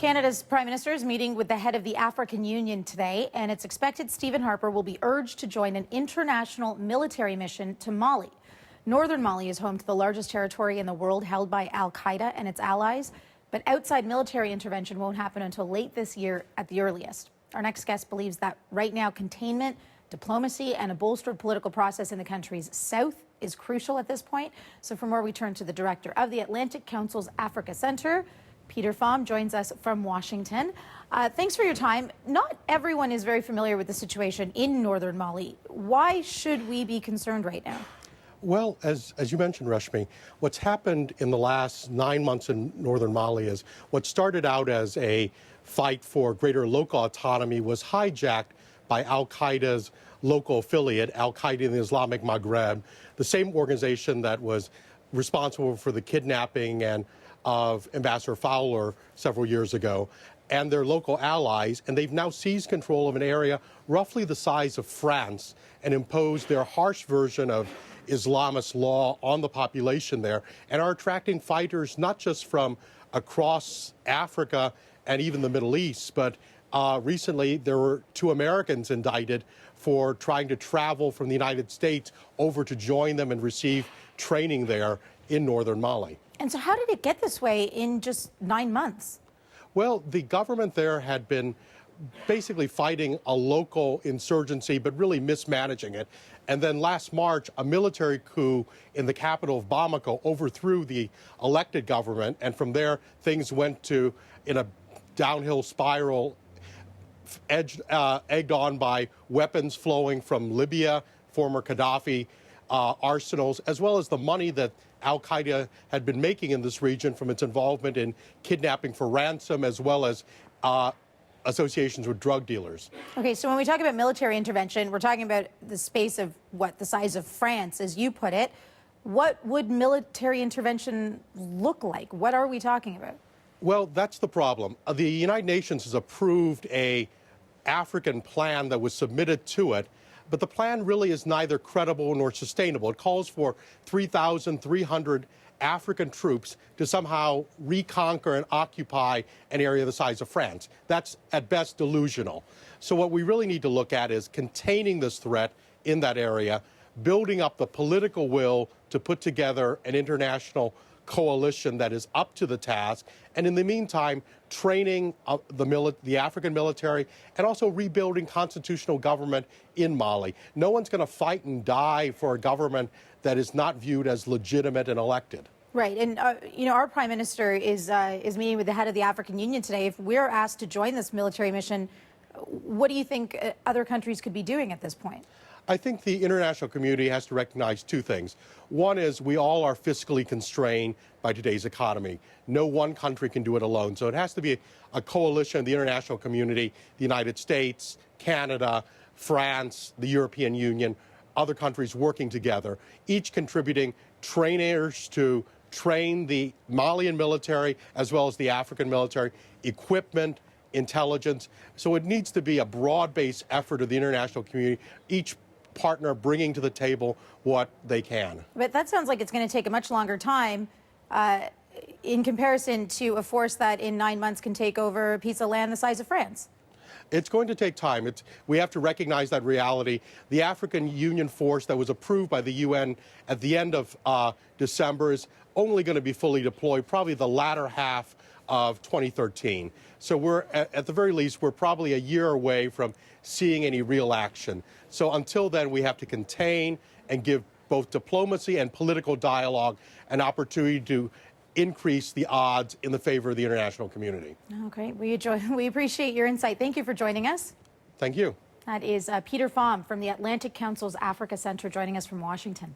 Canada's Prime Minister is meeting with the head of the African Union today, and it's expected Stephen Harper will be urged to join an international military mission to Mali. Northern Mali is home to the largest territory in the world held by al-Qaeda and its allies, but outside military intervention won't happen until late this year at the earliest. Our next guest believes that right now containment, diplomacy, and a bolstered political process in the country's south is crucial at this point. So for more, we turn to the director of the Atlantic Council's Africa Center. Pham joins us from Washington. Thanks for your time. Not everyone is very familiar with the situation in northern Mali. Why should we be concerned right now? Well, as you mentioned, Reshmi, what's happened in the last 9 months in northern Mali is what started out as a fight for greater local autonomy was hijacked by al-Qaeda's local affiliate, al-Qaeda in the Islamic Maghreb, the same organization that was responsible for the kidnapping of Ambassador Fowler several years ago, and their local allies, and they've now seized control of an area roughly the size of France and imposed their harsh version of Islamist law on the population there, and are attracting fighters not just from across Africa and even the Middle East, but recently there were 2 Americans indicted for trying to travel from the United States over to join them and receive training there in northern Mali. And so how did it get this way in just 9 months? Well, the government there had been basically fighting a local insurgency, but really mismanaging it. And then last March, a military coup in the capital of Bamako overthrew the elected government. And from there, things went in a downhill spiral, egged on by weapons flowing from Libya, former Gaddafi arsenals, as well as the money that al-Qaeda had been making in this region from its involvement in kidnapping for ransom, as well as associations with drug dealers. Okay, so when we talk about military intervention, we're talking about the space of the size of France, as you put it. What would military intervention look like? What are we talking about? Well, that's the problem. The United Nations has approved an African plan that was submitted to it, but the plan really is neither credible nor sustainable. It calls for 3,300 African troops to somehow reconquer and occupy an area the size of France. That's at best delusional. So what we really need to look at is containing this threat in that area, building up the political will to put together an international coalition that is up to the task, and in the meantime, training the African military and also rebuilding constitutional government in Mali. No one's going to fight and die for a government that is not viewed as legitimate and elected. Right, and our Prime Minister is meeting with the head of the African Union today. If we're asked to join this military mission, what do you think other countries could be doing at this point? I think the international community has to recognize 2 things. One is we all are fiscally constrained by today's economy. No one country can do it alone. So it has to be a coalition of the international community, the United States, Canada, France, the European Union, other countries working together, each contributing trainers to train the Malian military as well as the African military, equipment, intelligence. So it needs to be a broad-based effort of the international community, each partner bringing to the table what they can. But that sounds like it's going to take a much longer time in comparison to a force that in 9 months can take over a piece of land the size of France. It's going to take time. We have to recognize that reality. The African Union force that was approved by the UN at the end of December is only going to be fully deployed probably the latter half of 2013. So we're, at the very least, we're probably a year away from seeing any real action. So until then, we have to contain and give both diplomacy and political dialogue an opportunity to increase the odds in the favor of the international community. Okay, we appreciate your insight. Thank you for joining us. Thank you. That is Pham from the Atlantic Council's Africa Center joining us from Washington.